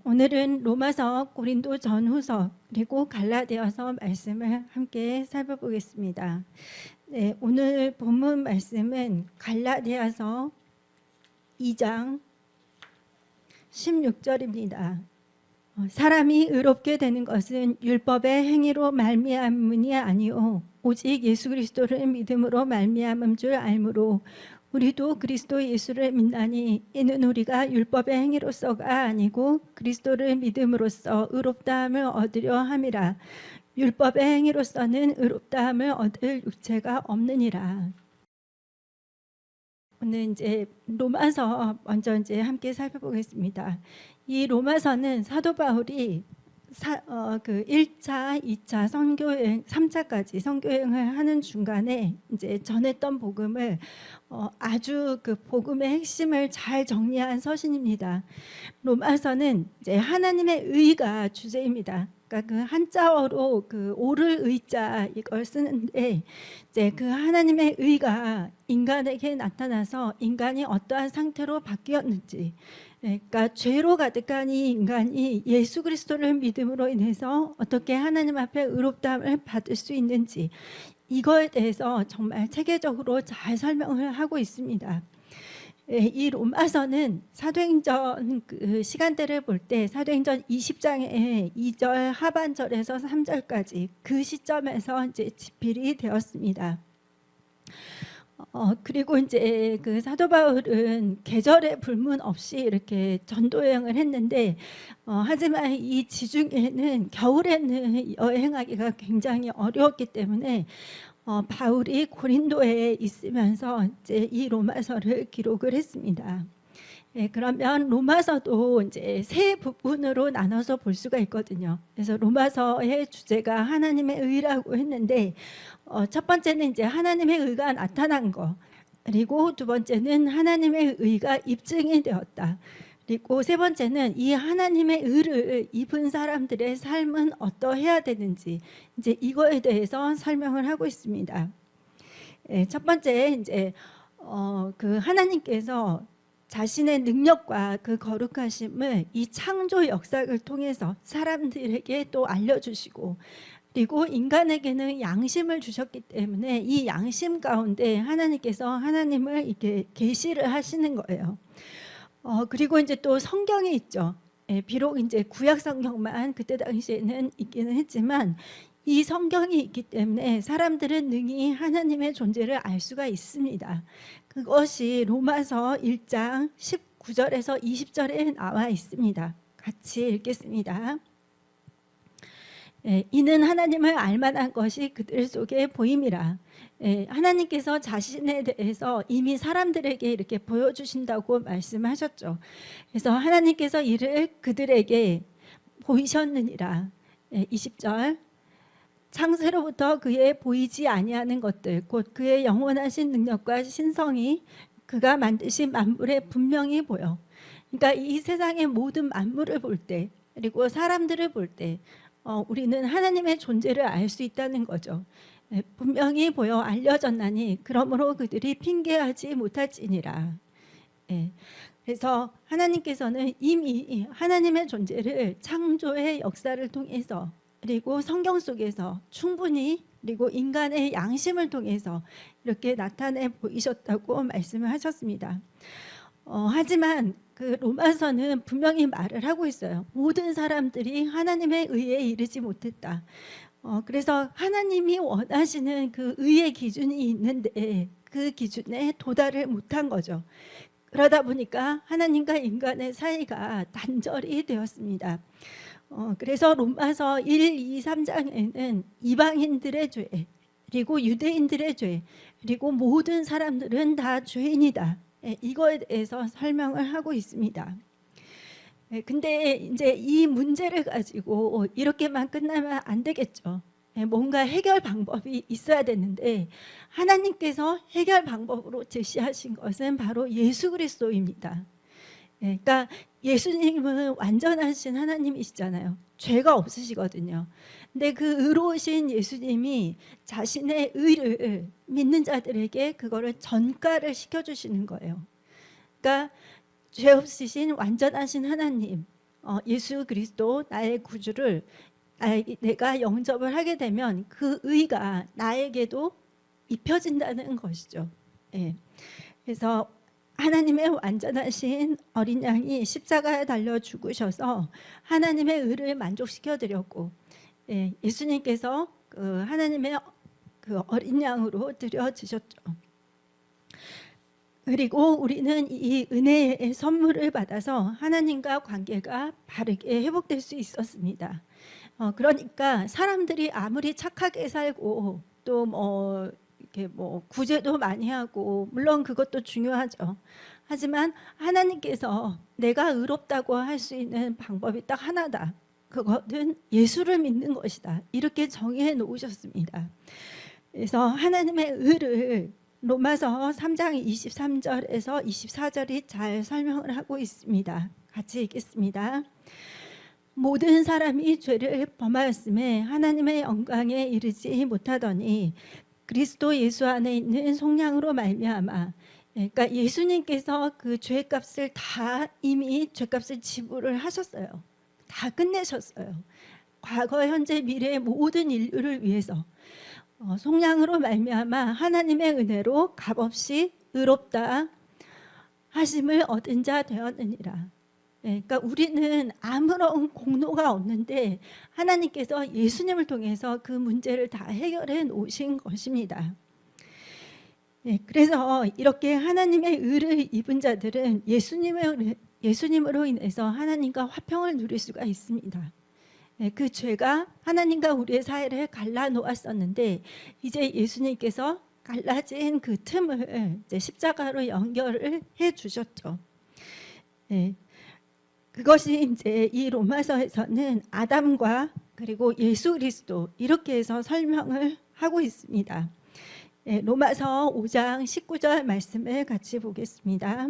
오늘은 로마서, 고린도 전후서, 그리고 갈라디아서 말씀을 함께 살펴보겠습니다. 네, 오늘 본문 말씀은 갈라디아서 2장 16절입니다. 사람이 의롭게 되는 것은 율법의 행위로 말미암음이 아니오 오직 예수 그리스도를 믿음으로 말미암은 줄 알므로 우리도 그리스도 예수를 믿나니 이는 우리가 율법의 행위로서가 아니고 그리스도를 믿음으로써 의롭다함을 얻으려 함이라. 율법의 행위로서는 의롭다함을 얻을 육체가 없느니라. 오늘 이제 로마서 먼저 이제 함께 살펴보겠습니다. 이 로마서는 사도 바울이 1차, 2차 선교여행, 3차까지 선교여행을 하는 중간에 이제 전했던 복음을 아주 그 복음의 핵심을 잘 정리한 서신입니다. 로마서는 이제 하나님의 의가 주제입니다. 그러니까 그 한자어로 그 오를 의자 이걸 쓰는데 이제 그 하나님의 의가 인간에게 나타나서 인간이 어떠한 상태로 바뀌었는지, 그러니까 죄로 가득한 이 인간이 예수 그리스도를 믿음으로 인해서 어떻게 하나님 앞에 의롭다함을 받을 수 있는지, 이거에 대해서 정말 체계적으로 잘 설명을 하고 있습니다. 이 로마서는 사도행전 그 시간대를 볼 때 사도행전 20장의 2절 하반절에서 3절까지 그 시점에서 이제 집필이 되었습니다. 그리고 이제 그 사도 바울은 계절의 불문 없이 이렇게 전도 여행을 했는데, 하지만 이 지중해는 겨울에는 여행하기가 굉장히 어려웠기 때문에 바울이 고린도에 있으면서 이제 이 로마서를 기록을 했습니다. 그러면 로마서도 이제 세 부분으로 나눠서 볼 수가 있거든요. 그래서 로마서의 주제가 하나님의 의라고 했는데, 첫 번째는 이제 하나님의 의가 나타난 거, 그리고 두 번째는 하나님의 의가 입증이 되었다, 그리고 세 번째는 이 하나님의 의를 입은 사람들의 삶은 어떠해야 되는지, 이제 이거에 대해서 설명을 하고 있습니다. 첫 번째 이제 그 하나님께서 자신의 능력과 그 거룩하심을 이 창조 역사를 통해서 사람들에게 또 알려주시고, 그리고 인간에게는 양심을 주셨기 때문에 이 양심 가운데 하나님께서 하나님을 이렇게 계시를 하시는 거예요. 그리고 이제 또 성경이 있죠. 비록 이제 구약 성경만 그때 당시에는 있기는 했지만 이 성경이 있기 때문에 사람들은 능히 하나님의 존재를 알 수가 있습니다. 그것이 로마서 1장 19절에서 20절에 나와 있습니다. 같이 읽겠습니다. 이는 하나님을 알만한 것이 그들 속에 보임이라. 하나님께서 자신에 대해서 이미 사람들에게 이렇게 보여주신다고 말씀하셨죠. 그래서 하나님께서 이를 그들에게 보이셨느니라. 20절, 창세로부터 그의 보이지 아니하는 것들 곧 그의 영원하신 능력과 신성이 그가 만드신 만물에 분명히 보여. 그러니까 이 세상의 모든 만물을 볼 때, 그리고 사람들을 볼 때 우리는 하나님의 존재를 알 수 있다는 거죠. 분명히 보여 알려졌나니 그러므로 그들이 핑계하지 못할지니라. 그래서 하나님께서는 이미 하나님의 존재를 창조의 역사를 통해서, 그리고 성경 속에서 충분히, 그리고 인간의 양심을 통해서 이렇게 나타내 보이셨다고 말씀을 하셨습니다. 하지만 그 로마서는 분명히 말을 하고 있어요. 모든 사람들이 하나님의 의에 이르지 못했다. 그래서 하나님이 원하시는 그 의의 기준이 있는데 그 기준에 도달을 못한 거죠. 그러다 보니까 하나님과 인간의 사이가 단절이 되었습니다. 그래서 로마서 1, 2, 3장에는 이방인들의 죄, 그리고 유대인들의 죄, 그리고 모든 사람들은 다 죄인이다, 이거에 대해서 설명을 하고 있습니다. 근데 이제 이 문제를 가지고 이렇게만 끝나면 안 되겠죠. 뭔가 해결 방법이 있어야 되는데 하나님께서 해결 방법으로 제시하신 것은 바로 예수 그리스도입니다. 그러니까 예수님은 완전하신 하나님이시잖아요. 죄가 없으시거든요. 근데 그 의로우신 예수님이 자신의 의를 믿는 자들에게 그거를 전가를 시켜주시는 거예요. 그러니까 죄 없으신 완전하신 하나님, 예수 그리스도 나의 구주를 내가 영접을 하게 되면 그 의가 나에게도 입혀진다는 것이죠. 예. 그래서 하나님의 완전하신 어린 양이 십자가에 달려 죽으셔서 하나님의 의를 만족시켜 드렸고, 예, 예수님께서 그 하나님의 그 어린 양으로 드려지셨죠. 그리고 우리는 이 은혜의 선물을 받아서 하나님과 관계가 바르게 회복될 수 있었습니다. 그러니까 사람들이 아무리 착하게 살고 또 뭐 이렇게 뭐 구제도 많이 하고 물론 그것도 중요하죠. 하지만 하나님께서 내가 의롭다고 할 수 있는 방법이 딱 하나다. 그것은 예수를 믿는 것이다. 이렇게 정의해 놓으셨습니다. 그래서 하나님의 의를 로마서 3장 23절에서 24절이 잘 설명을 하고 있습니다. 같이 읽겠습니다. 모든 사람이 죄를 범하였음에 하나님의 영광에 이르지 못하더니 그리스도 예수 안에 있는 속량으로 말미암아, 그러니까 예수님께서 그 죄값을 다 이미 죄값을 지불을 하셨어요. 다 끝내셨어요. 과거, 현재, 미래의 모든 인류를 위해서 속량으로 말미암아 하나님의 은혜로 값없이 의롭다 하심을 얻은 자 되었느니라. 그러니까 우리는 아무런 공로가 없는데 하나님께서 예수님을 통해서 그 문제를 다 해결해 놓으신 것입니다. 그래서 이렇게 하나님의 의를 입은 자들은 예수님으로 인해서 하나님과 화평을 누릴 수가 있습니다. 그 죄가 하나님과 우리의 사이를 갈라 놓았었는데 이제 예수님께서 갈라진 그 틈을 이제 십자가로 연결을 해 주셨죠. 그것이 이제 이 로마서에서는 아담과 그리고 예수 그리스도 이렇게 해서 설명을 하고 있습니다. 로마서 5장 19절 말씀을 같이 보겠습니다.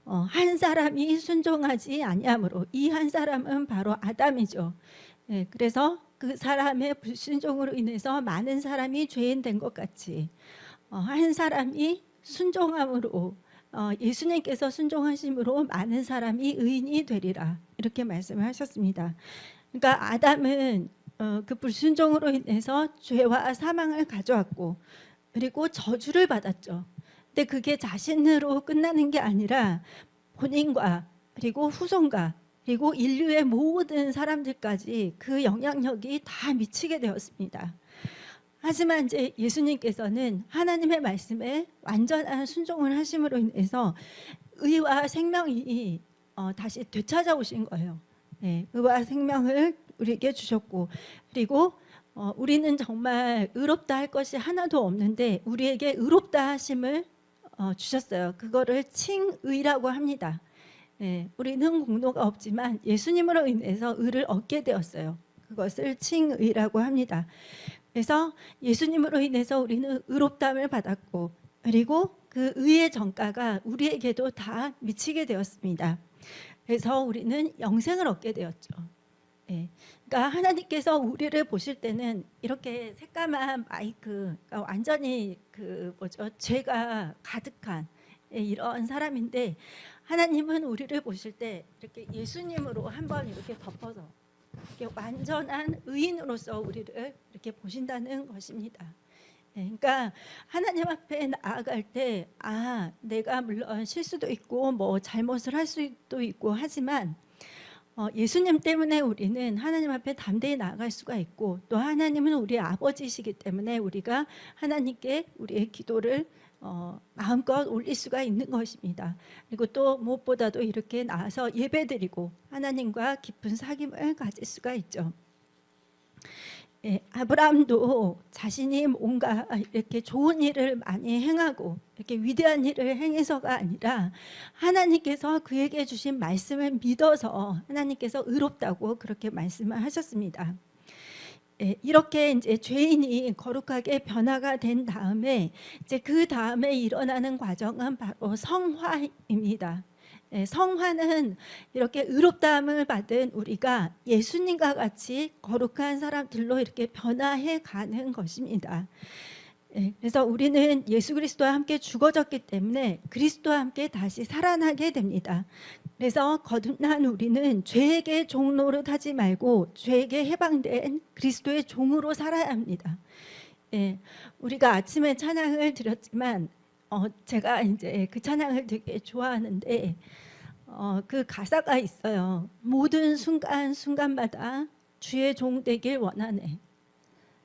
한 사람이 순종하지 아니함으로 이 한 사람은 바로 아담이죠. 그래서 그 사람의 불순종으로 인해서 많은 사람이 죄인 된 것 같이 한 사람이 순종함으로 예수님께서 순종하심으로 많은 사람이 의인이 되리라 이렇게 말씀을 하셨습니다. 그러니까 아담은 그 불순종으로 인해서 죄와 사망을 가져왔고 그리고 저주를 받았죠. 근데 그게 자신으로 끝나는 게 아니라 본인과 그리고 후손과 그리고 인류의 모든 사람들까지 그 영향력이 다 미치게 되었습니다. 하지만 이제 예수님께서는 하나님의 말씀에 완전한 순종을 하심으로 인해서 의와 생명이 다시 되찾아오신 거예요. 의와 생명을 우리에게 주셨고 그리고 우리는 정말 의롭다 할 것이 하나도 없는데 우리에게 의롭다 하심을 주셨어요. 그거를 칭의라고 합니다. 우리는 공로가 없지만 예수님으로 인해서 의를 얻게 되었어요. 그것을 칭의라고 합니다. 그래서 예수님으로 인해서 우리는 의롭다함을 받았고 그리고 그 의의 전가가 우리에게도 다 미치게 되었습니다. 그래서 우리는 영생을 얻게 되었죠. 그러니까 하나님께서 우리를 보실 때는 이렇게 새까만 마이크, 그러니까 완전히 그 뭐죠, 죄가 가득한 이런 사람인데 하나님은 우리를 보실 때 이렇게 예수님으로 한번 이렇게 덮어서 이렇게 완전한 의인으로서 우리를 이렇게 보신다는 것입니다. 그러니까 하나님 앞에 나아갈 때 내가 물론 실수도 있고 뭐 잘못을 할 수도 있고 하지만 예수님 때문에 우리는 하나님 앞에 담대히 나아갈 수가 있고 또 하나님은 우리의 아버지이시기 때문에 우리가 하나님께 우리의 기도를 마음껏 올릴 수가 있는 것입니다. 그리고 또 무엇보다도 이렇게 나와서 예배드리고 하나님과 깊은 사귐을 가질 수가 있죠. 아브라함도 자신이 뭔가 이렇게 좋은 일을 많이 행하고 이렇게 위대한 일을 행해서가 아니라 하나님께서 그에게 주신 말씀을 믿어서 하나님께서 의롭다고 그렇게 말씀을 하셨습니다. 이렇게 이제 죄인이 거룩하게 변화가 된 다음에 이제 그 다음에 일어나는 과정은 바로 성화입니다. 성화는 이렇게 의롭다함을 받은 우리가 예수님과 같이 거룩한 사람들로 이렇게 변화해 가는 것입니다. 그래서 우리는 예수 그리스도와 함께 죽어졌기 때문에 그리스도와 함께 다시 살아나게 됩니다. 그래서 거듭난 우리는 죄에게 종 노릇하지 말고 죄에게 해방된 그리스도의 종으로 살아야 합니다. 예, 우리가 아침에 찬양을 드렸지만 제가 이제 그 찬양을 되게 좋아하는데 그 가사가 있어요. 모든 순간 순간마다 주의 종 되길 원하네.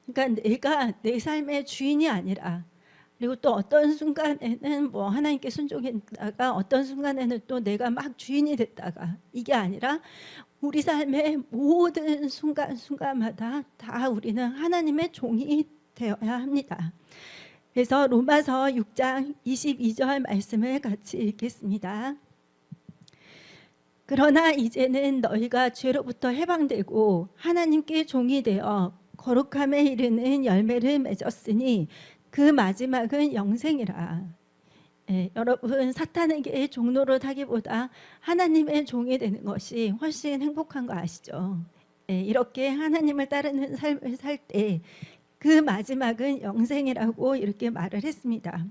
그러니까 내가 내 삶의 주인이 아니라, 그리고 또 어떤 순간에는 뭐 하나님께 순종했다가 어떤 순간에는 또 내가 막 주인이 됐다가, 이게 아니라 우리 삶의 모든 순간순간마다 다 우리는 하나님의 종이 되어야 합니다. 그래서 로마서 6장 22절 말씀을 같이 읽겠습니다. 그러나 이제는 너희가 죄로부터 해방되고 하나님께 종이 되어 거룩함에 이르는 열매를 맺었으니 그 마지막은 영생이라. 여러분, 사탄에게 종노릇 하기보다 하나님의 종이 되는 것이 훨씬 행복한 거 아시죠? 이렇게 하나님을 따르는 삶을 살 때 그 마지막은 영생이라고 이렇게 말을 했습니다.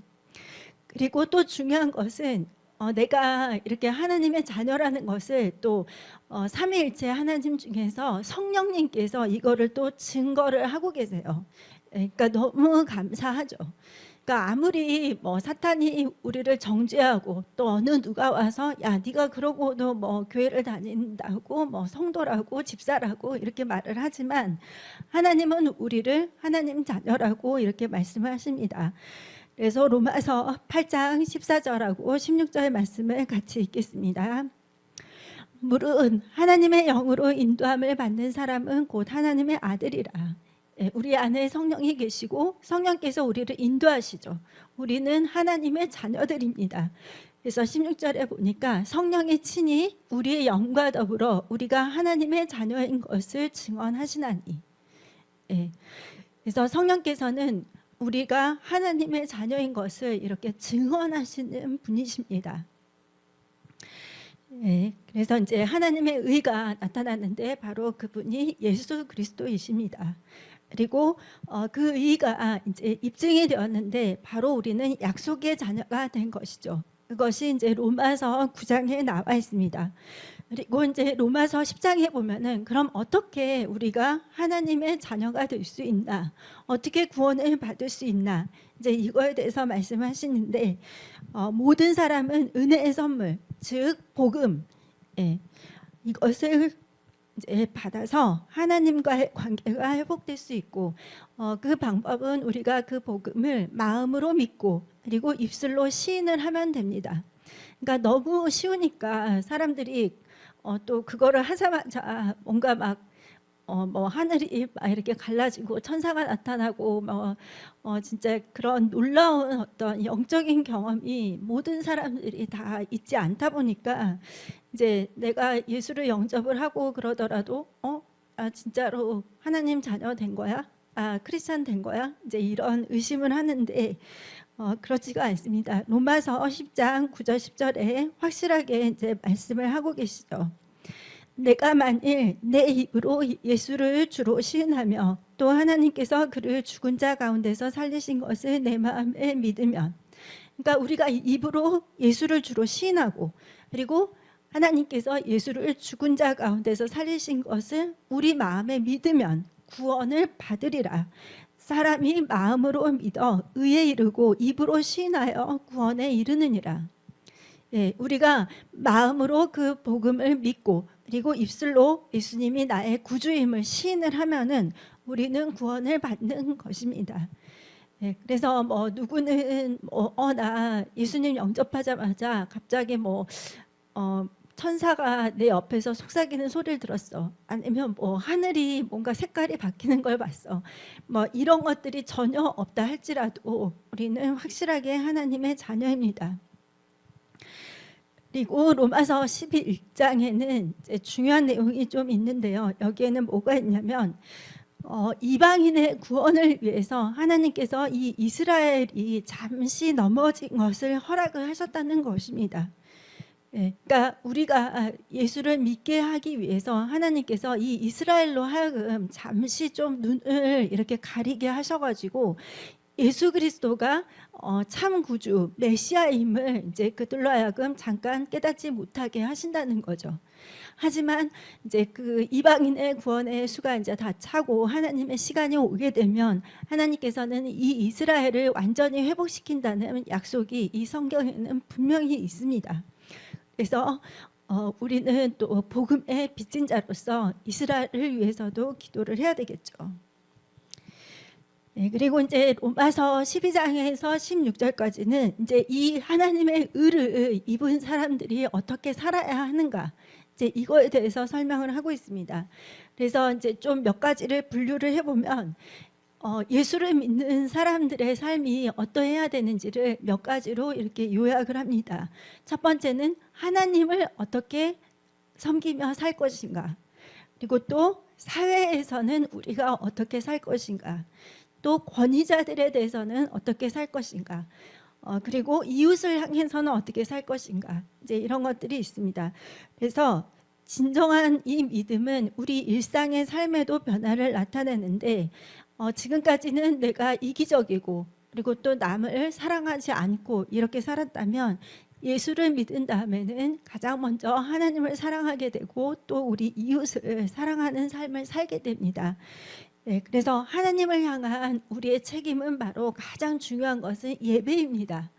그리고 또 중요한 것은 내가 이렇게 하나님의 자녀라는 것을 또 삼위일체 하나님 중에서 성령님께서 이거를 또 증거를 하고 계세요. 그러니까 너무 감사하죠. 그러니까 아무리 뭐 사탄이 우리를 정죄하고 또 어느 누가 와서 야 네가 그러고도 뭐 교회를 다닌다고 뭐 성도라고 집사라고 이렇게 말을 하지만 하나님은 우리를 하나님 자녀라고 이렇게 말씀하십니다. 그래서 로마서 8장 14절하고 16절 말씀을 같이 읽겠습니다. 물은 하나님의 영으로 인도함을 받는 사람은 곧 하나님의 아들이라. 우리 안에 성령이 계시고 성령께서 우리를 인도하시죠. 우리는 하나님의 자녀들입니다. 그래서 16절에 보니까 성령이 친히 우리의 영과 더불어 우리가 하나님의 자녀인 것을 증언하시나니. 그래서 성령께서는 우리가 하나님의 자녀인 것을 이렇게 증언하시는 분이십니다. 그래서 이제 하나님의 의가 나타났는데 바로 그분이 예수 그리스도이십니다. 그리고 그 의가 이제 입증이 되었는데 바로 우리는 약속의 자녀가 된 것이죠. 그것이 이제 로마서 9장에 나와 있습니다. 그리고 이제 로마서 10장에 보면은 그럼 어떻게 우리가 하나님의 자녀가 될 수 있나, 어떻게 구원을 받을 수 있나, 이제 이거에 대해서 말씀하시는데 모든 사람은 은혜의 선물, 즉 복음, 이것을 이제 받아서 하나님과의 관계가 회복될 수 있고 그 방법은 우리가 그 복음을 마음으로 믿고 그리고 입술로 시인을 하면 됩니다. 그러니까 너무 쉬우니까 사람들이 또 그거를 하자마자 뭔가 막 뭐 하늘이 막 이렇게 갈라지고 천사가 나타나고 진짜 그런 놀라운 어떤 영적인 경험이 모든 사람들이 다 있지 않다 보니까 이제 내가 예수를 영접을 하고 그러더라도 진짜로 하나님 자녀 된 거야? 크리스찬 된 거야? 이제 이런 의심을 하는데 그렇지가 않습니다. 로마서 10장 9절 10절에 확실하게 이제 말씀을 하고 계시죠. 내가 만일 내 입으로 예수를 주로 시인하며 또 하나님께서 그를 죽은 자 가운데서 살리신 것을 내 마음에 믿으면, 그러니까 우리가 입으로 예수를 주로 시인하고 그리고 하나님께서 예수를 죽은 자 가운데서 살리신 것을 우리 마음에 믿으면 구원을 받으리라. 사람이 마음으로 믿어 의에 이르고 입으로 시인하여 구원에 이르느니라. 우리가 마음으로 그 복음을 믿고 그리고 입술로 예수님이 나의 구주임을 시인을 하면은 우리는 구원을 받는 것입니다. 그래서 뭐 누구는 나 예수님 영접하자마자 갑자기 천사가 내 옆에서 속삭이는 소리를 들었어. 아니면 하늘이 뭔가 색깔이 바뀌는 걸 봤어. 이런 것들이 전혀 없다 할지라도 우리는 확실하게 하나님의 자녀입니다. 그리고 로마서 11장에는 중요한 내용이 좀 있는데요. 여기에는 뭐가 있냐면 이방인의 구원을 위해서 하나님께서 이 이스라엘이 잠시 넘어진 것을 허락을 하셨다는 것입니다. 그러니까 우리가 예수를 믿게 하기 위해서 하나님께서 이 이스라엘로 하여금 잠시 좀 눈을 이렇게 가리게 하셔가지고 예수 그리스도가 참 구주 메시아임을 이제 그들로 하여금 잠깐 깨닫지 못하게 하신다는 거죠. 하지만 이제 그 이방인의 구원의 수가 이제 다 차고 하나님의 시간이 오게 되면 하나님께서는 이 이스라엘을 완전히 회복시킨다는 약속이 이 성경에는 분명히 있습니다. 그래서 우리는 또 복음의 빚진 자로서 이스라엘을 위해서도 기도를 해야 되겠죠. 네, 그리고 이제 로마서 12장에서 16절까지는 이제 이 하나님의 의를 입은 사람들이 어떻게 살아야 하는가, 이제 이거에 대해서 설명을 하고 있습니다. 그래서 이제 좀 몇 가지를 분류를 해보면 예수를 믿는 사람들의 삶이 어떠해야 되는지를 몇 가지로 이렇게 요약을 합니다. 첫 번째는 하나님을 어떻게 섬기며 살 것인가, 그리고 또 사회에서는 우리가 어떻게 살 것인가, 또 권위자들에 대해서는 어떻게 살 것인가, 그리고 이웃을 향해서는 어떻게 살 것인가, 이제 이런 것들이 있습니다. 그래서 진정한 이 믿음은 우리 일상의 삶에도 변화를 나타내는데 지금까지는 내가 이기적이고 그리고 또 남을 사랑하지 않고 이렇게 살았다면 예수를 믿은 다음에는 가장 먼저 하나님을 사랑하게 되고 또 우리 이웃을 사랑하는 삶을 살게 됩니다. 네, 그래서 하나님을 향한 우리의 책임은 바로 가장 중요한 것은 예배입니다.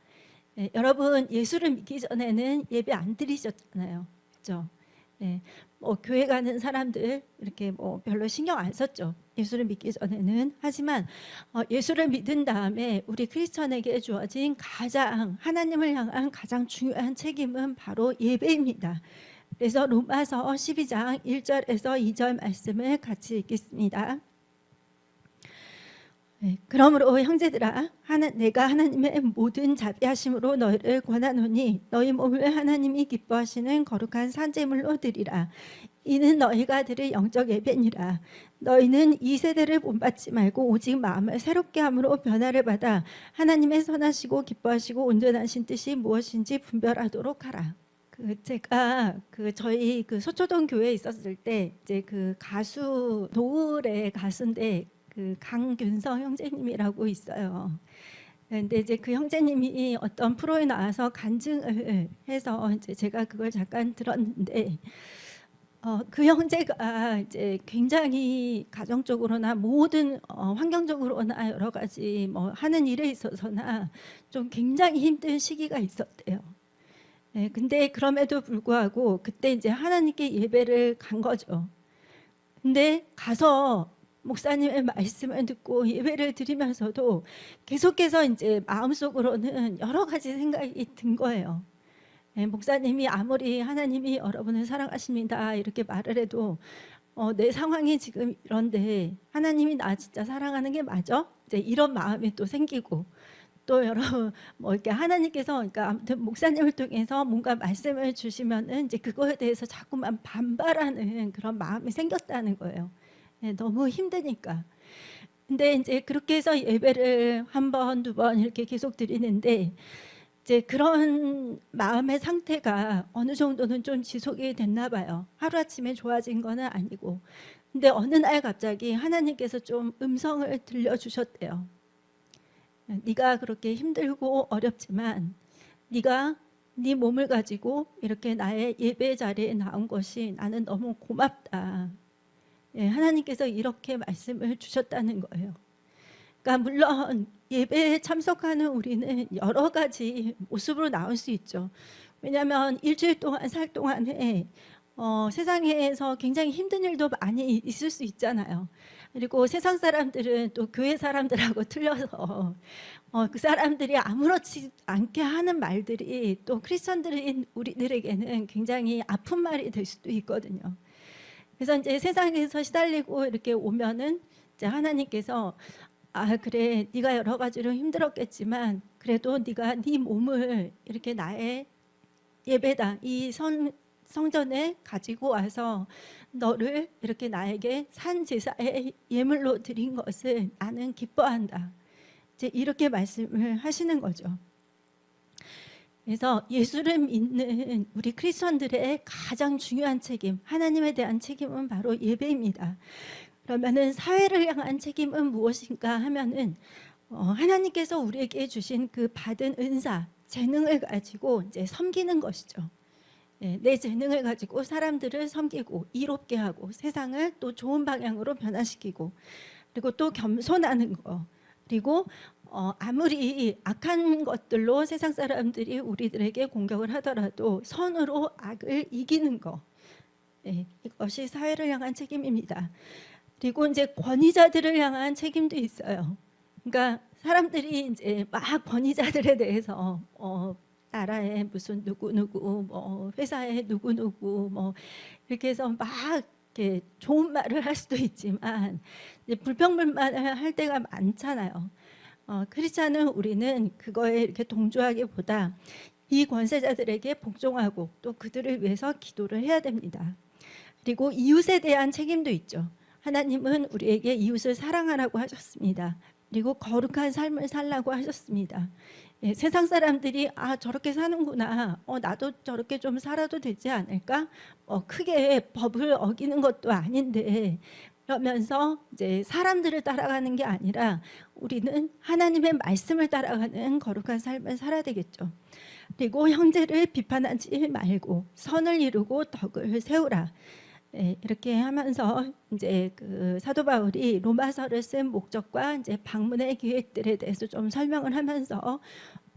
네, 여러분 예수를 믿기 전에는 예배 안 드리셨잖아요, 그렇죠? 네, 뭐 교회 가는 사람들 이렇게 뭐 별로 신경 안 썼죠, 예수를 믿기 전에는. 하지만 예수를 믿은 다음에 우리 크리스천에게 주어진 가장 하나님을 향한 가장 중요한 책임은 바로 예배입니다. 그래서 로마서 12장 1절에서 2절 말씀을 같이 읽겠습니다. 네, 그러므로 형제들아, 내가 하나님의 모든 자비하심으로 너희를 권하노니 너희 몸을 하나님이 기뻐하시는 거룩한 산제물로 드리라. 이는 너희가 드릴 영적 예배니라. 너희는 이 세대를 본받지 말고 오직 마음을 새롭게 함으로 변화를 받아 하나님의 선하시고 기뻐하시고 온전하신 뜻이 무엇인지 분별하도록 하라. 제가 저희 소초동 교회에 있었을 때 이제 가수 노을의 가수인데 강균성 형제님이라고 있어요. 근데 이제 그 형제님이 어떤 프로에 나와서 간증을 해서 이제 제가 그걸 잠깐 들었는데 그 형제가 이제 굉장히 가정적으로나 모든 환경적으로나 여러 가지 뭐 하는 일에 있어서나 좀 굉장히 힘든 시기가 있었대요. 네, 근데 그럼에도 불구하고 그때 이제 하나님께 예배를 간 거죠. 근데 가서 목사님의 말씀을 듣고 예배를 드리면서도 계속해서 이제 마음속으로는 여러 가지 생각이 든 거예요. 네, 목사님이 아무리 하나님이 여러분을 사랑하십니다 이렇게 말을 해도 내 상황이 지금 이런데 하나님이 나 진짜 사랑하는 게 맞아? 이제 이런 마음이 또 생기고, 또 여러분 뭐 이렇게 하나님께서 그러니까 아무튼 목사님을 통해서 뭔가 말씀을 주시면은 이제 그거에 대해서 자꾸만 반발하는 그런 마음이 생겼다는 거예요. 네, 너무 힘드니까. 근데 이제 그렇게 해서 예배를 한 번, 두 번 이렇게 계속 드리는데 이제 그런 마음의 상태가 어느 정도는 좀 지속이 됐나 봐요. 하루아침에 좋아진 거는 아니고. 근데 어느 날 갑자기 하나님께서 좀 음성을 들려주셨대요. 네가 그렇게 힘들고 어렵지만 네가 네 몸을 가지고 이렇게 나의 예배 자리에 나온 것이 나는 너무 고맙다. 예, 하나님께서 이렇게 말씀을 주셨다는 거예요. 그러니까 물론 예배에 참석하는 우리는 여러 가지 모습으로 나올 수 있죠. 왜냐하면 일주일 동안 살 동안에 세상에서 굉장히 힘든 일도 많이 있을 수 있잖아요. 그리고 세상 사람들은 또 교회 사람들하고 틀려서 그 사람들이 아무렇지 않게 하는 말들이 또 크리스천들인 우리들에게는 굉장히 아픈 말이 될 수도 있거든요. 그래서 이제 세상에서 시달리고 이렇게 오면은 이제 하나님께서 그래 네가 여러 가지로 힘들었겠지만 그래도 네가 네 몸을 이렇게 나의 예배다 이 성전에 가지고 와서 너를 이렇게 나에게 산 제사의 예물로 드린 것을 나는 기뻐한다. 이제 이렇게 말씀을 하시는 거죠. 그래서 예수를 믿는 우리 크리스천들의 가장 중요한 책임, 하나님에 대한 책임은 바로 예배입니다. 그러면은 사회를 향한 책임은 무엇인가 하면은 하나님께서 우리에게 주신 그 받은 은사, 재능을 가지고 이제 섬기는 것이죠. 내 재능을 가지고 사람들을 섬기고 이롭게 하고 세상을 또 좋은 방향으로 변화시키고, 그리고 또 겸손하는 거, 그리고 아무리 악한 것들로 세상 사람들이 우리들에게 공격을 하더라도 선으로 악을 이기는 거, 이것이 사회를 향한 책임입니다. 그리고 이제 권위자들을 향한 책임도 있어요. 그러니까 사람들이 이제 막 권위자들에 대해서 나라에 무슨 누구누구, 뭐 회사에 누구누구, 뭐 이렇게 해서 막 이렇게 좋은 말을 할 수도 있지만 이제 불평불만을 할 때가 많잖아요. 크리스찬은 우리는 그거에 이렇게 동조하기보다 이 권세자들에게 복종하고 또 그들을 위해서 기도를 해야 됩니다. 그리고 이웃에 대한 책임도 있죠. 하나님은 우리에게 이웃을 사랑하라고 하셨습니다. 그리고 거룩한 삶을 살라고 하셨습니다. 세상 사람들이 저렇게 사는구나, 나도 저렇게 좀 살아도 되지 않을까, 크게 법을 어기는 것도 아닌데, 그러면서 이제 사람들을 따라가는 게 아니라 우리는 하나님의 말씀을 따라가는 거룩한 삶을 살아야 되겠죠. 그리고 형제를 비판하지 말고 선을 이루고 덕을 세우라. 이렇게 하면서 이제 그 사도 바울이 로마서를 쓴 목적과 이제 방문의 계획들에 대해서 좀 설명을 하면서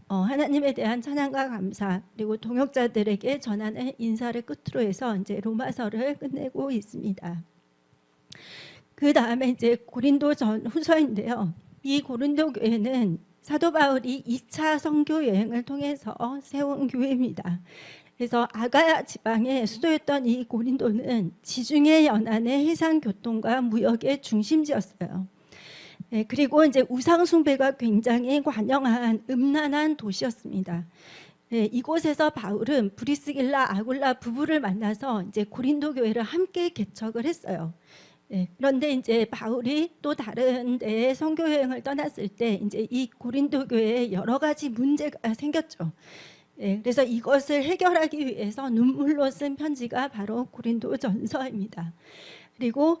하나님에 대한 찬양과 감사, 그리고 동역자들에게 전하는 인사를 끝으로 해서 이제 로마서를 끝내고 있습니다. 그 다음에 이제 고린도 후서인데요. 이 고린도 교회는 사도 바울이 2차 선교 여행을 통해서 세운 교회입니다. 그래서 아가야 지방의 수도였던 이 고린도는 지중해 연안의 해상 교통과 무역의 중심지였어요. 그리고 이제 우상 숭배가 굉장히 관영한 음란한 도시였습니다. 이곳에서 바울은 브리스길라 아굴라 부부를 만나서 이제 고린도 교회를 함께 개척을 했어요. 그런데 이제 바울이 또 다른 데 선교 여행을 떠났을 때 이제 이 고린도 교회에 여러 가지 문제가 생겼죠. 그래서 이것을 해결하기 위해서 눈물로 쓴 편지가 바로 고린도전서입니다. 그리고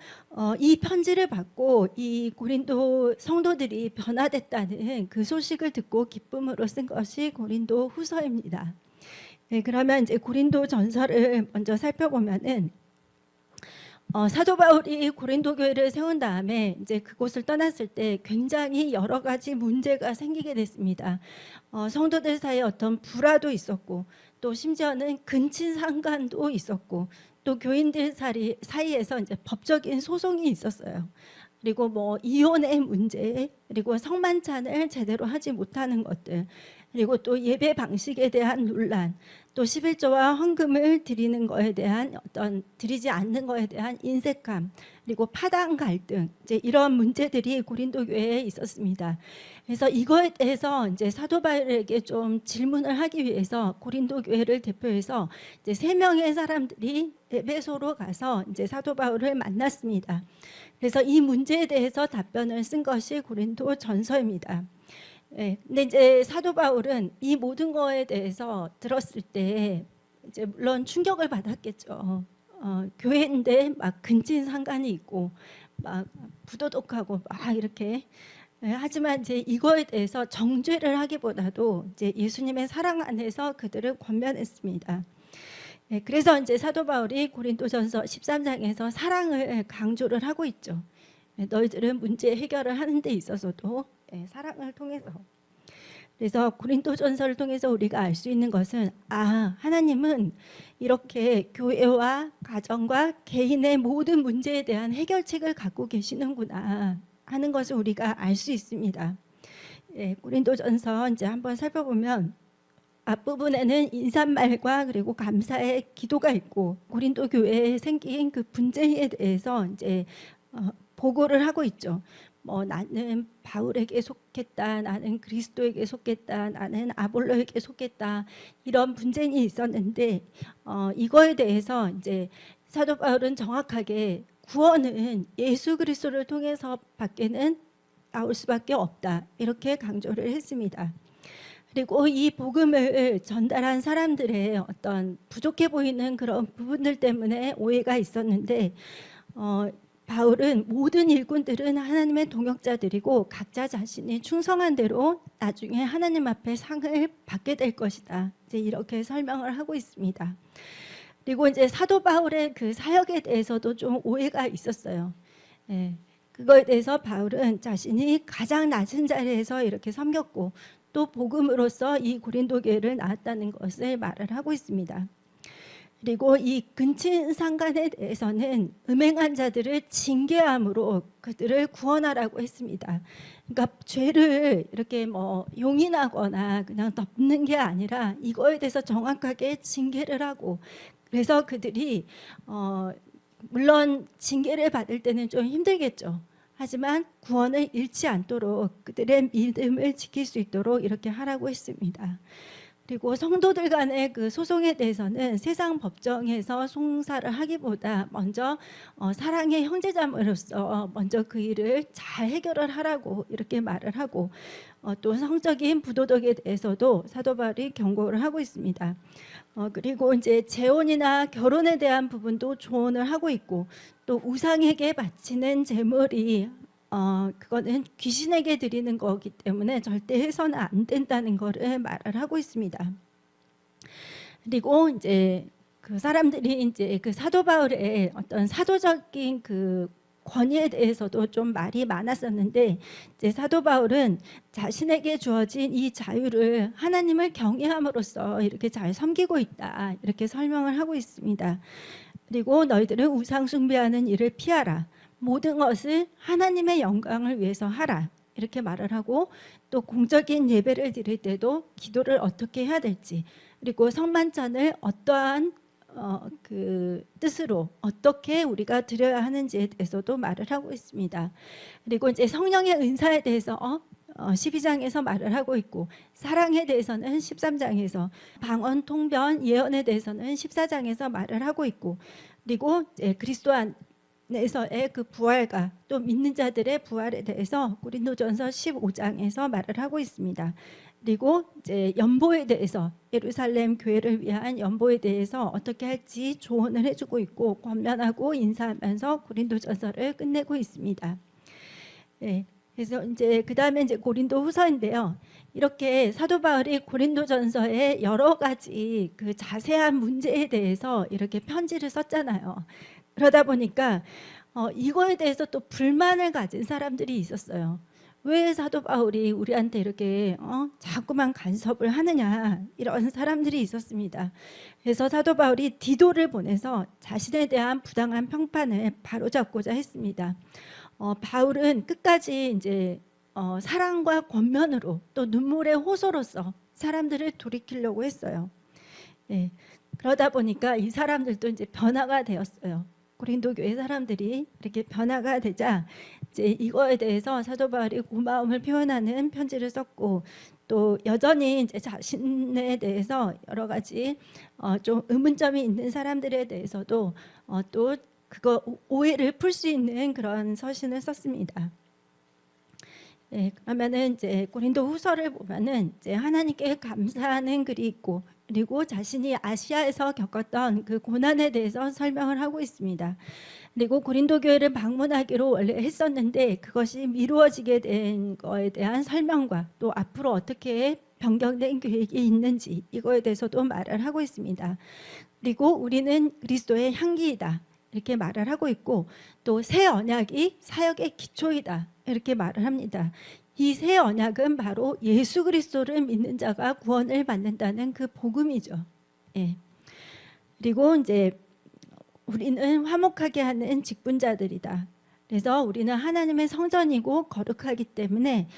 이 편지를 받고 이 고린도 성도들이 변화됐다는 그 소식을 듣고 기쁨으로 쓴 것이 고린도후서입니다. 그러면 이제 고린도전서를 먼저 살펴보면은 사도 바울이 고린도 교회를 세운 다음에 이제 그곳을 떠났을 때 굉장히 여러 가지 문제가 생기게 됐습니다. 성도들 사이에 어떤 불화도 있었고, 또 심지어는 근친상간도 있었고, 또 교인들 사이에서 이제 법적인 소송이 있었어요. 그리고 뭐 이혼의 문제, 그리고 성만찬을 제대로 하지 못하는 것들, 그리고 또 예배 방식에 대한 논란, 또 11조와 헌금을 드리는 거에 대한 드리지 않는 거에 대한 인색함, 그리고 파당 갈등, 이제 이런 문제들이 고린도 교회에 있었습니다. 그래서 이거에 대해서 이제 사도 바울에게 좀 질문을 하기 위해서 고린도 교회를 대표해서 이제 3명의 사람들이 에베소로 가서 이제 사도 바울을 만났습니다. 그래서 이 문제에 대해서 답변을 쓴 것이 고린도 전서입니다. 근데 이제 사도 바울은 이 모든 거에 대해서 들었을 때 이제 물론 충격을 받았겠죠. 교회인데 막 근친상간이 있고 막 부도덕하고 막 이렇게. 하지만 이제 이거에 대해서 정죄를 하기보다도 이제 예수님의 사랑 안에서 그들을 권면했습니다. 그래서 이제 사도 바울이 고린도전서 13장에서 사랑을 강조를 하고 있죠. 너희들은 문제 해결을 하는 데 있어서도 사랑을 통해서. 그래서 고린도전서를 통해서 우리가 알 수 있는 것은 하나님은 이렇게 교회와 가정과 개인의 모든 문제에 대한 해결책을 갖고 계시는구나 하는 것을 우리가 알 수 있습니다. 고린도전서 이제 한번 살펴보면 앞부분에는 인사말과 그리고 감사의 기도가 있고, 고린도 교회에 생긴 그 분쟁에 대해서 이제 보고를 하고 있죠. 나는 바울에게 속했다, 나는 그리스도에게 속했다, 나는 아볼로에게 속했다, 이런 분쟁이 있었는데 이거에 대해서 이제 사도 바울은 정확하게 구원은 예수 그리스도를 통해서 밖에는 나올 수밖에 없다, 이렇게 강조를 했습니다. 그리고 이 복음을 전달한 사람들의 어떤 부족해 보이는 그런 부분들 때문에 오해가 있었는데 바울은 모든 일꾼들은 하나님의 동역자들이고 각자 자신이 충성한 대로 나중에 하나님 앞에 상을 받게 될 것이다. 이제 이렇게 설명을 하고 있습니다. 그리고 이제 사도 바울의 그 사역에 대해서도 좀 오해가 있었어요. 예, 그거에 대해서 바울은 자신이 가장 낮은 자리에서 이렇게 섬겼고 또 복음으로써 이 고린도 교회를 낳았다는 것을 말을 하고 있습니다. 그리고 이 근친 상간에 대해서는 음행한 자들을 징계함으로 그들을 구원하라고 했습니다. 그러니까 죄를 이렇게 뭐 용인하거나 그냥 덮는 게 아니라 이거에 대해서 정확하게 징계를 하고, 그래서 그들이 물론 징계를 받을 때는 좀 힘들겠죠. 하지만 구원을 잃지 않도록 그들의 믿음을 지킬 수 있도록 이렇게 하라고 했습니다. 그리고 성도들 간의 그 소송에 대해서는 세상 법정에서 송사를 하기보다 먼저 사랑의 형제자매로서 먼저 그 일을 잘 해결을 하라고 이렇게 말을 하고, 또 성적인 부도덕에 대해서도 사도 바울이 경고를 하고 있습니다. 그리고 이제 재혼이나 결혼에 대한 부분도 조언을 하고 있고, 또 우상에게 바치는 제물이 그거는 귀신에게 드리는 거기 때문에 절대 해서는 안 된다는 거를 말을 하고 있습니다. 그리고 이제 그 사람들이 이제 그 사도 바울의 어떤 사도적인 그 권위에 대해서도 좀 말이 많았었는데, 이제 사도 바울은 자신에게 주어진 이 자유를 하나님을 경외함으로써 이렇게 잘 섬기고 있다, 이렇게 설명을 하고 있습니다. 그리고 너희들은 우상 숭배하는 일을 피하라, 모든 것을 하나님의 영광을 위해서 하라, 이렇게 말을 하고, 또 공적인 예배를 드릴 때도 기도를 어떻게 해야 될지, 그리고 성만찬을 어떠한 그 뜻으로 어떻게 우리가 드려야 하는지에 대해서도 말을 하고 있습니다. 그리고 이제 성령의 은사에 대해서 12장에서 말을 하고 있고, 사랑에 대해서는 13장에서, 방언, 통변, 예언에 대해서는 14장에서 말을 하고 있고, 그리고 이제 그리스도 안에서의 그 부활과 또 믿는 자들의 부활에 대해서 고린도전서 15장에서 말을 하고 있습니다. 그리고 이제 연보에 대해서, 예루살렘 교회를 위한 연보에 대해서 어떻게 할지 조언을 해주고 있고, 권면하고 인사하면서 고린도전서를 끝내고 있습니다. 네, 그래서 이제 그 다음에 이제 고린도후서인데요. 이렇게 사도 바울이 고린도전서에 여러 가지 그 자세한 문제에 대해서 이렇게 편지를 썼잖아요. 그러다 보니까 이거에 대해서 또 불만을 가진 사람들이 있었어요. 왜 사도 바울이 우리한테 이렇게 자꾸만 간섭을 하느냐, 이런 사람들이 있었습니다. 그래서 사도 바울이 디도를 보내서 자신에 대한 부당한 평판을 바로잡고자 했습니다. 바울은 끝까지 이제 사랑과 권면으로 또 눈물의 호소로서 사람들을 돌이키려고 했어요. 네, 그러다 보니까 이 사람들도 이제 변화가 되었어요. 고린도 교회 사람들이 이렇게 변화가 되자 이제 이거에 대해서 사도 바울이 고마움을 표현하는 편지를 썼고, 또 여전히 이제 자신에 대해서 여러 가지 좀 의문점이 있는 사람들에 대해서도 또 그거 오해를 풀 수 있는 그런 서신을 썼습니다. 네, 그러면은 이제 고린도 후서를 보면은 이제 하나님께 감사하는 글이 있고, 그리고 자신이 아시아에서 겪었던 그 고난에 대해서 설명을 하고 있습니다. 그리고 고린도 교회를 방문하기로 원래 했었는데 그것이 미루어지게 된 거에 대한 설명과 또 앞으로 어떻게 변경된 계획이 있는지, 이거에 대해서도 말을 하고 있습니다. 그리고 우리는 그리스도의 향기이다, 이렇게 말을 하고 있고, 또 새 언약이 사역의 기초이다, 이렇게 말을 합니다. 이 새 언약은 바로 예수 그리스도를 믿는 자가 구원을 받는다는 그 복음이죠. 예. 그리고 이제 우리는 화목하게 하는 직분자들이다. 그래서 우리는 하나님의 성전이고 거룩하기 때문에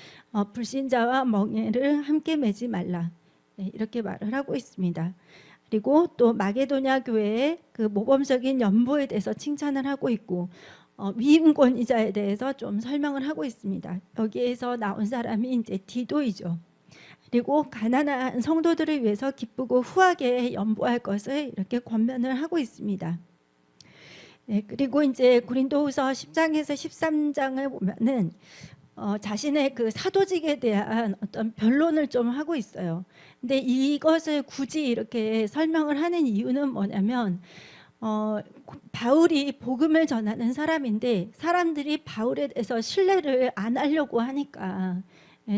불신자와 멍에를 함께 매지 말라, 예, 이렇게 말을 하고 있습니다. 그리고 또 마게도냐 교회의 그 모범적인 연보에 대해서 칭찬을 하고 있고, 위임 권위자에 대해서 좀 설명을 하고 있습니다. 여기에서 나온 사람이 이제 디도이죠. 그리고 가난한 성도들을 위해서 기쁘고 후하게 연보할 것을 이렇게 권면을 하고 있습니다. 네, 그리고 이제 고린도후서 10장에서 13장을 보면은 자신의 그 사도직에 대한 어떤 변론을 좀 하고 있어요. 근데 이것을 굳이 이렇게 설명을 하는 이유는 뭐냐면 바울이 복음을 전하는 사람인데 사람들이 바울에 대해서 신뢰를 안 하려고 하니까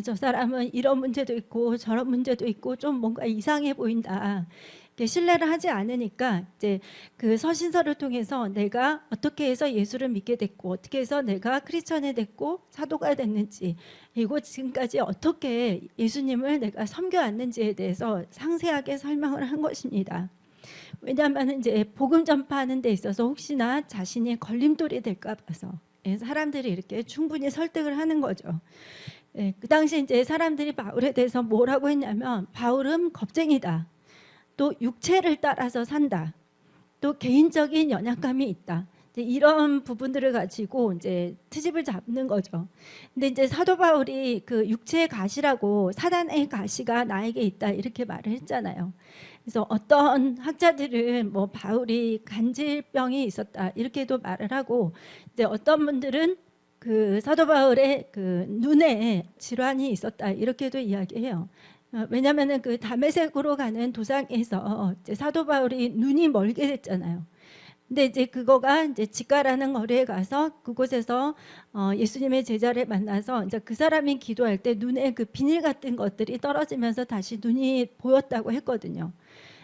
저 사람은 이런 문제도 있고 저런 문제도 있고 좀 뭔가 이상해 보인다. 신뢰를 하지 않으니까 이제 그 서신서를 통해서 내가 어떻게 해서 예수를 믿게 됐고 어떻게 해서 내가 크리스천이 됐고 사도가 됐는지 그리고 지금까지 어떻게 예수님을 내가 섬겨왔는지에 대해서 상세하게 설명을 한 것입니다. 왜냐하면 이제 복음 전파하는 데 있어서 혹시나 자신이 걸림돌이 될까 봐서 사람들이 이렇게 충분히 설득을 하는 거죠. 그 당시 이제 사람들이 바울에 대해서 뭐라고 했냐면 바울은 겁쟁이다. 또 육체를 따라서 산다. 또 개인적인 연약감이 있다. 이런 부분들을 가지고 이제 트집을 잡는 거죠. 근데 이제 사도 바울이 그 육체의 가시라고 사단의 가시가 나에게 있다 이렇게 말을 했잖아요. 그래서 어떤 학자들은 뭐 바울이 간질병이 있었다 이렇게도 말을 하고 이제 어떤 분들은 그 사도 바울의 그 눈에 질환이 있었다 이렇게도 이야기해요. 왜냐하면은 그 다메섹으로 가는 도상에서 이제 사도 바울이 눈이 멀게 됐잖아요. 근데 이제 그거가 이제 직가라는 거리에 가서 그곳에서 예수님의 제자를 만나서 이제 그 사람이 기도할 때 눈에 그 비닐 같은 것들이 떨어지면서 다시 눈이 보였다고 했거든요.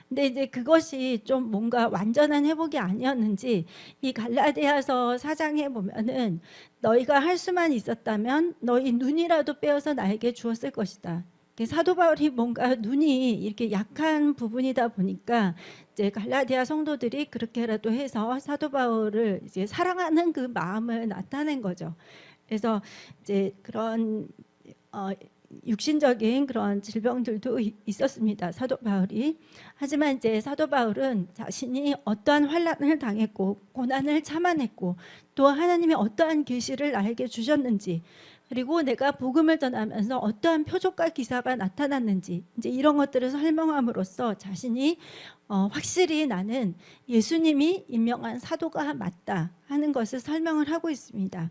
근데 이제 그것이 좀 뭔가 완전한 회복이 아니었는지 이 갈라디아서 4장에 보면은 너희가 할 수만 있었다면 너희 눈이라도 빼어서 나에게 주었을 것이다. 사도 바울이 뭔가 눈이 이렇게 약한 부분이다 보니까 이제 갈라디아 성도들이 그렇게라도 해서 사도 바울을 이제 사랑하는 그 마음을 나타낸 거죠. 그래서 이제 그런 육신적인 그런 질병들도 있었습니다. 사도 바울이. 하지만 이제 사도 바울은 자신이 어떠한 환난을 당했고 고난을 참아냈고 또 하나님이 어떠한 계시를 나에게 주셨는지 그리고 내가 복음을 전하면서 어떠한 표적과 기사가 나타났는지 이제 이런 것들을 설명함으로써 자신이 확실히 나는 예수님이 임명한 사도가 맞다 하는 것을 설명을 하고 있습니다.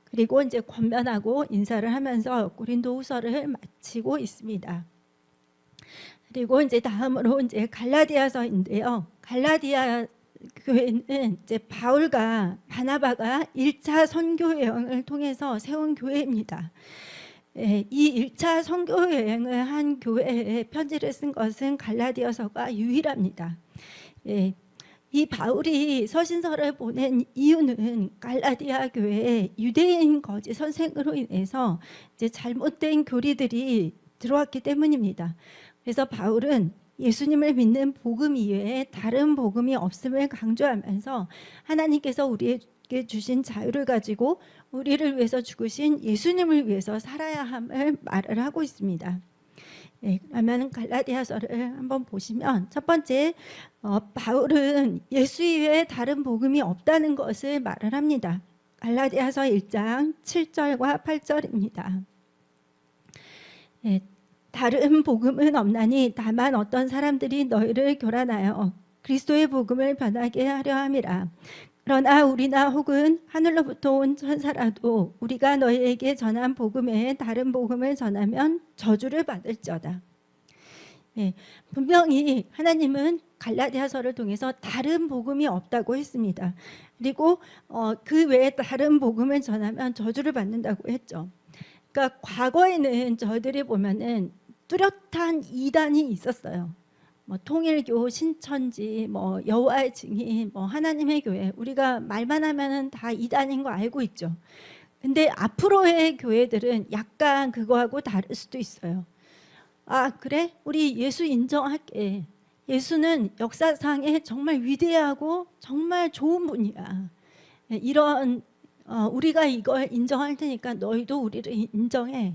그리고 이제 권면하고 인사를 하면서 고린도후서를 마치고 있습니다. 그리고 이제 다음으로 이제 갈라디아서인데요. 갈라디아 교회는 이제 바울과 바나바가 1차 선교 여행을 통해서 세운 교회입니다. 이 1차 선교 여행을 한 교회에 편지를 쓴 것은 갈라디아서가 유일합니다. 이 바울이 서신서를 보낸 이유는 갈라디아 교회에 유대인 거짓 선생으로 인해서 이제 잘못된 교리들이 들어왔기 때문입니다. 그래서 바울은 예수님을 믿는 복음 이외에 다른 복음이 없음을 강조하면서 하나님께서 우리에게 주신 자유를 가지고 우리를 위해서 죽으신 예수님을 위해서 살아야 함을 말을 하고 있습니다. 그러면 갈라디아서를 한번 보시면 첫 번째 바울은 예수 이외에 다른 복음이 없다는 것을 말을 합니다. 갈라디아서 1장 7절과 8절입니다. 다른 복음은 없나니 다만 어떤 사람들이 너희를 교란하여 그리스도의 복음을 변하게 하려 함이라. 그러나 우리나 혹은 하늘로부터 온 천사라도 우리가 너희에게 전한 복음 외에 다른 복음을 전하면 저주를 받을지어다. 분명히 하나님은 갈라디아서를 통해서 다른 복음이 없다고 했습니다. 그리고 그 외에 다른 복음을 전하면 저주를 받는다고 했죠. 그러니까 과거에는 저희들이 보면은 뚜렷한 이단이 있었어요. 뭐 통일교, 신천지, 뭐 여호와의 증인, 뭐 하나님의 교회 우리가 말만 하면은 다 이단인 거 알고 있죠. 근데 앞으로의 교회들은 약간 그거하고 다를 수도 있어요. 아 그래? 우리 예수 인정할게. 예수는 역사상에 정말 위대하고 정말 좋은 분이야. 이런 우리가 이걸 인정할 테니까 너희도 우리를 인정해.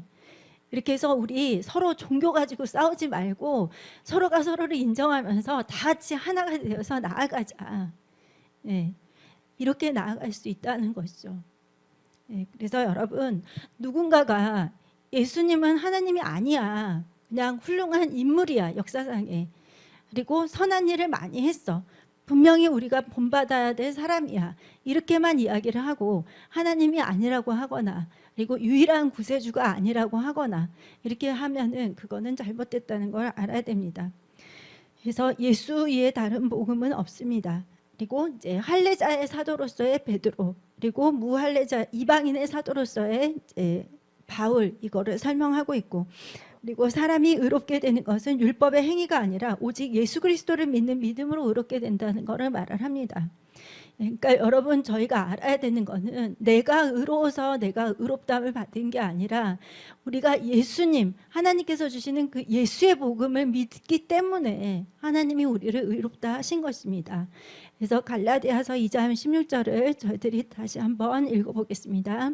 이렇게 해서 우리 서로 종교 가지고 싸우지 말고 서로가 서로를 인정하면서 다 같이 하나가 되어서 나아가자. 이렇게 나아갈 수 있다는 것이죠. 그래서 여러분 누군가가 예수님은 하나님이 아니야. 그냥 훌륭한 인물이야 역사상에. 그리고 선한 일을 많이 했어. 분명히 우리가 본받아야 될 사람이야. 이렇게만 이야기를 하고 하나님이 아니라고 하거나 그리고 유일한 구세주가 아니라고 하거나 이렇게 하면은 그거는 잘못됐다는 걸 알아야 됩니다. 그래서 예수 외에 다른 복음은 없습니다. 그리고 이제 할례자의 사도로서의 베드로, 그리고 무할례자 이방인의 사도로서의 이제 바울, 이거를 설명하고 있고, 그리고 사람이 의롭게 되는 것은 율법의 행위가 아니라 오직 예수 그리스도를 믿는 믿음으로 의롭게 된다는 것을 말을 합니다. 그러니까 여러분, 저희가 알아야 되는 거는 내가 의로워서 내가 의롭다함을 받은 게 아니라 우리가 예수님, 하나님께서 주시는 그 예수의 복음을 믿기 때문에 하나님이 우리를 의롭다 하신 것입니다. 그래서 갈라디아서 2장 16절을 저희들이 다시 한번 읽어보겠습니다.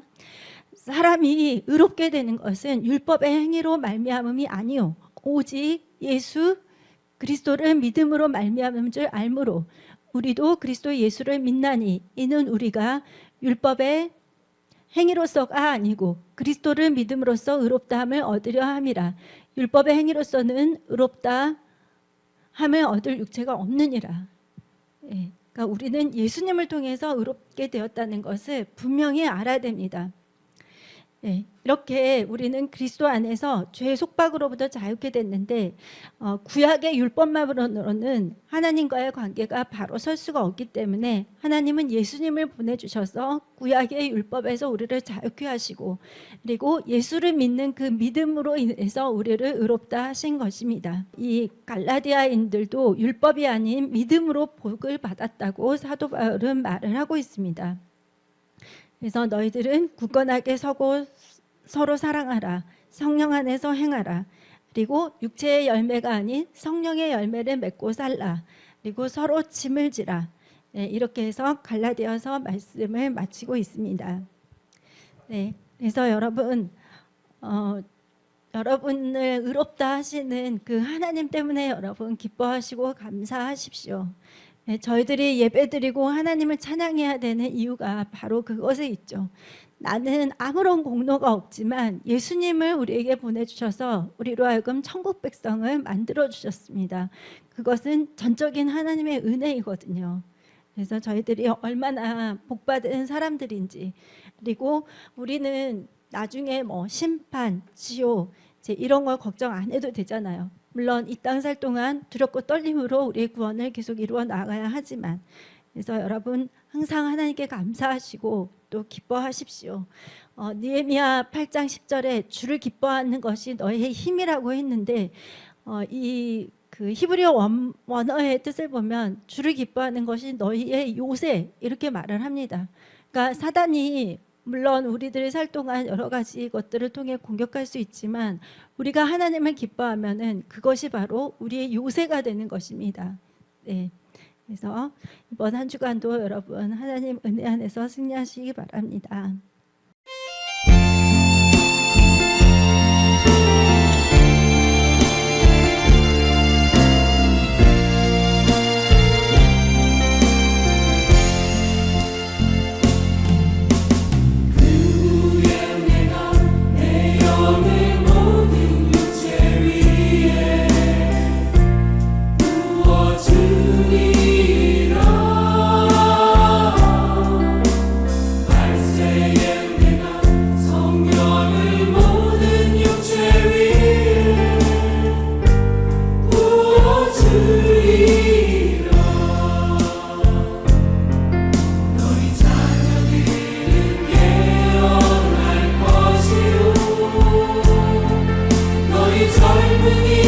사람이 의롭게 되는 것은 율법의 행위로 말미암음이 아니요 오직 예수 그리스도를 믿음으로 말미암은 줄 알므로 우리도 그리스도 예수를 믿나니 이는 우리가 율법의 행위로서가 아니고 그리스도를 믿음으로써 의롭다함을 얻으려 함이라. 율법의 행위로서는 의롭다 함을 얻을 육체가 없느니라. 그러니까 우리는 예수님을 통해서 의롭게 되었다는 것을 분명히 알아야 됩니다. 이렇게 우리는 그리스도 안에서 죄의 속박으로부터 자유케 됐는데 구약의 율법만으로는 하나님과의 관계가 바로 설 수가 없기 때문에 하나님은 예수님을 보내주셔서 구약의 율법에서 우리를 자유케 하시고, 그리고 예수를 믿는 그 믿음으로 인해서 우리를 의롭다 하신 것입니다. 이 갈라디아인들도 율법이 아닌 믿음으로 복을 받았다고 사도 바울은 말을 하고 있습니다. 그래서 너희들은 굳건하게 서고 서로 사랑하라. 성령 안에서 행하라. 그리고 육체의 열매가 아닌 성령의 열매를 맺고 살라. 그리고 서로 짐을 지라. 이렇게 해서 갈라디아서 말씀을 마치고 있습니다. 그래서 여러분, 여러분을 의롭다 하시는 그 하나님 때문에 여러분 기뻐하시고 감사하십시오. 저희들이 예배드리고 하나님을 찬양해야 되는 이유가 바로 그것에 있죠. 나는 아무런 공로가 없지만 예수님을 우리에게 보내주셔서 우리로 하여금 천국 백성을 만들어주셨습니다. 그것은 전적인 하나님의 은혜이거든요. 그래서 저희들이 얼마나 복받은 사람들인지, 그리고 우리는 나중에 뭐 심판, 지옥 이제 이런 걸 걱정 안 해도 되잖아요. 물론 이 땅 살 동안 두렵고 떨림으로 우리의 구원을 계속 이루어 나가야 하지만, 그래서 여러분 항상 하나님께 감사하시고 또 기뻐하십시오. 느헤미야 8장 10절에 주를 기뻐하는 것이 너희의 힘이라고 했는데 이 그 히브리어 원어의 뜻을 보면 주를 기뻐하는 것이 너희의 요새 이렇게 말을 합니다. 그러니까 사단이 물론 우리들이 살 동안 여러 가지 것들을 통해 공격할 수 있지만 우리가 하나님을 기뻐하면은 그것이 바로 우리의 요새가 되는 것입니다. 그래서 이번 한 주간도 여러분 하나님 은혜 안에서 승리하시기 바랍니다. 젊은이